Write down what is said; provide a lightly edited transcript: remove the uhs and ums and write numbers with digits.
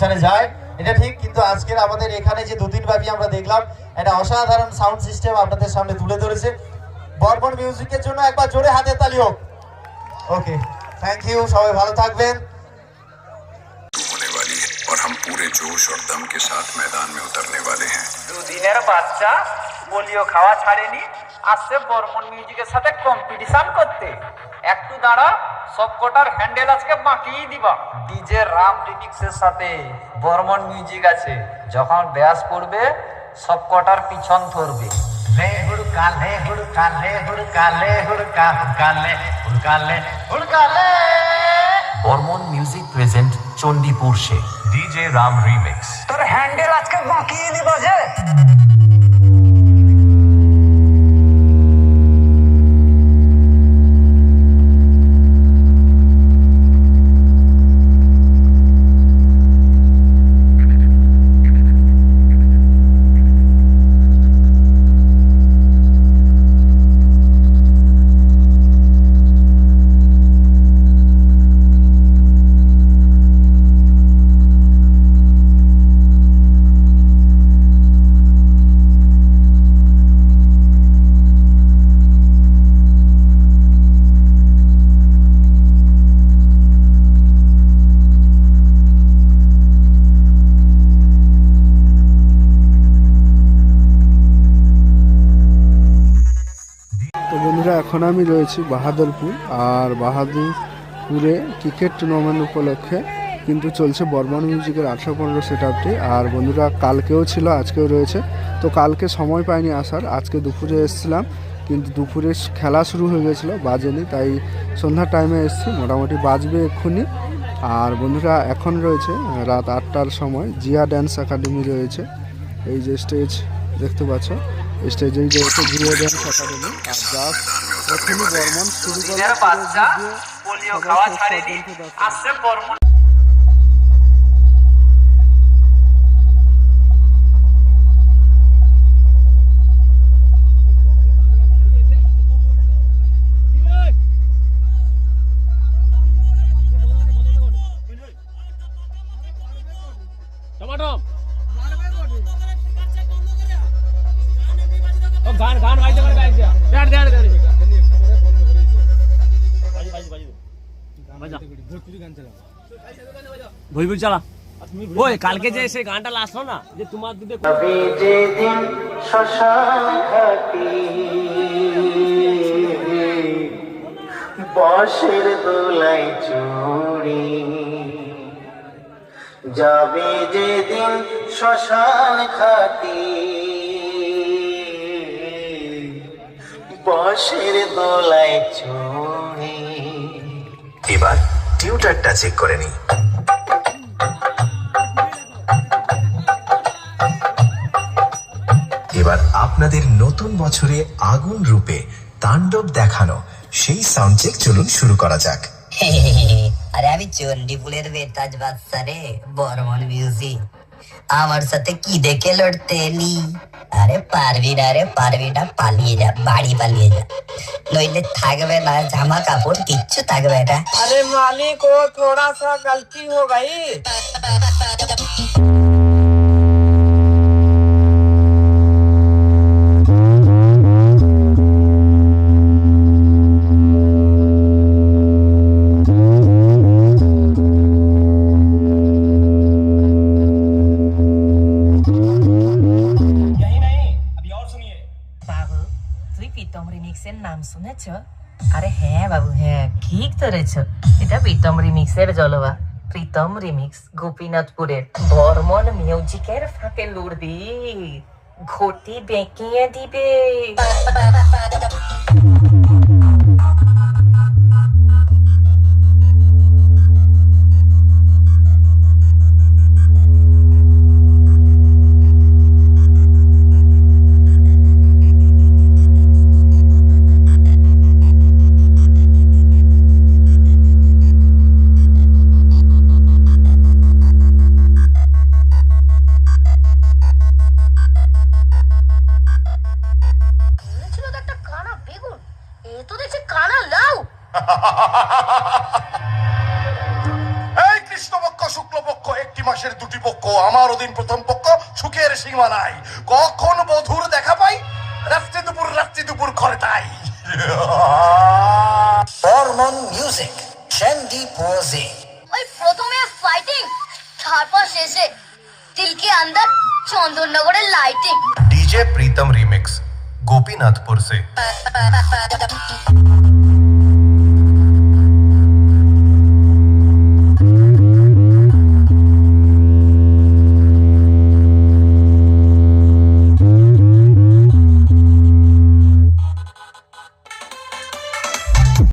কম্পিটিশনে যায়, এটা ঠিক। কিন্তু আজকের আমাদের এখানে যে দুদিন ব্যাপী আমরা দেখলাম একটা অসাধারণ সাউন্ড সিস্টেম আপনাদের সামনে তুলে ধরেছে। বর্মন মিউজিকের জন্য একবার জোরে হাতের তালি হোক। ওকে, থ্যাংক ইউ, সবাই ভালো থাকবেন। और हम पूरे जोश और दम के साथ मैदान में उतरने वाले हैं। দুদিনের বাচ্চা পোলিও খাওয়া ছাড়েনি, আসছে বর্মন মিউজিকের সাথে কম্পিটিশন করতে। একটু দাঁড়া, সবকটার হ্যান্ডেল আজকে বাঁকিয়ে দিবা। ডিজে রাম রিমিক্সের সাথে বর্মন মিউজিক আছে, যখন ব্যাস পড়বে সবকটার পিছন ধরবে। লে হুড়কালে হুড়কালে হুড়কালে হুড়কা হুড়কালে হুড়কালে হুড়কালে। বর্মন মিউজিক প্রেজেন্ট চণ্ডীপুর সে ডিজে রাম রিমিক্স। তোর হ্যান্ডেল আজকে বাঁকিয়ে দিবা যে। তো বন্ধুরা, এখন আমি রয়েছি বাহাদুরপুর। আর বাহাদুরপুরে ক্রিকেট টুর্নামেন্ট উপলক্ষে কিন্তু চলছে বর্মন মিউজিকের 815 সেট আপটি। আর বন্ধুরা, কালকেও ছিল, আজকেও রয়েছে। তো কালকে সময় পাইনি আসার, আজকে দুপুরে এসেছিলাম, কিন্তু দুপুরে খেলা শুরু হয়ে গেছিলো, বাজেনি, তাই সন্ধ্যার টাইমে এসেছি, মোটামুটি বাজবে এক্ষুনি। আর বন্ধুরা, এখন রয়েছে রাত 8টার সময় জিয়া ড্যান্স একাডেমি রয়েছে। এই যে স্টেজ দেখতে পাচ্ছ, স্টেজেই রয়েছে জিয়া ড্যান্স একাডেমি। আর জাস্ট এখনই বর্মন শুরু করে পোলিও খাওয়া ছাড়েনি, আসছে বর্মন। গান গান বাজতে করে গাইছে দেড় দেড় দেড় ভোজপুরি চালা। ওই কালকে যে সেই গানটা আসলো না, যে তোমার দুধে যেদিন শ্মশান ঘাটি বসের দোলাই চুড়ি যাবে, যেদিন শ্মশান ঘাটি বসের দোলাই চুড়ি। এবার টিউটারটা চেক করে নি। এবার আপনাদের নতুন বছরে আগুন রূপে তাণ্ডব দেখানো সেই সাউন্ড চেক চলুন শুরু করা যাক। আরে আমি চণ্ডীপুরের বেতাজ বাদশা রে, বর্মন মিউজিক। আমার সাথে কি দেখে লড়তে এলি? আরে পারবি না রে, পারবি না, পালিয়ে যা, বাড়ি পালিয়ে যা, নইলে থাকবে না জামা কাপড়, কিচ্ছু থাকবে না। अरे मालिक को थोड़ा सा गलती हो गई। প্রীতম রিমিক্সের নাম শুনেছ? আরে হ্যাঁ বাবু, হ্যাঁ ঠিক ধরেছ, এটা প্রীতম রিমিক্সের জলবা। প্রীতম রিমিক্স গোপীনাথপুরের বর্মন মিউজিকের ফাঁকে লুড়বি, ঘটি বেঁকিয়ে দিবে। এই কৃষ্ণপক্ষ শুক্লপক্ষ একটি মাসের রাজ্যের দুটি পক্ষ, আমার অধীন প্রথম পক্ষ, সুখের সীমা নাই। কখন বধুর দেখা পাই, রাত্রি দুপুর ঘরে তাই। বর্মন মিউজিক, ট্রেন্ডি পোজে। ওই প্রথমে ফাইটিং, তারপর শেষে দিল के अंदर চন্দননগরের lighting. DJ Pritam remix Gopinathpur से।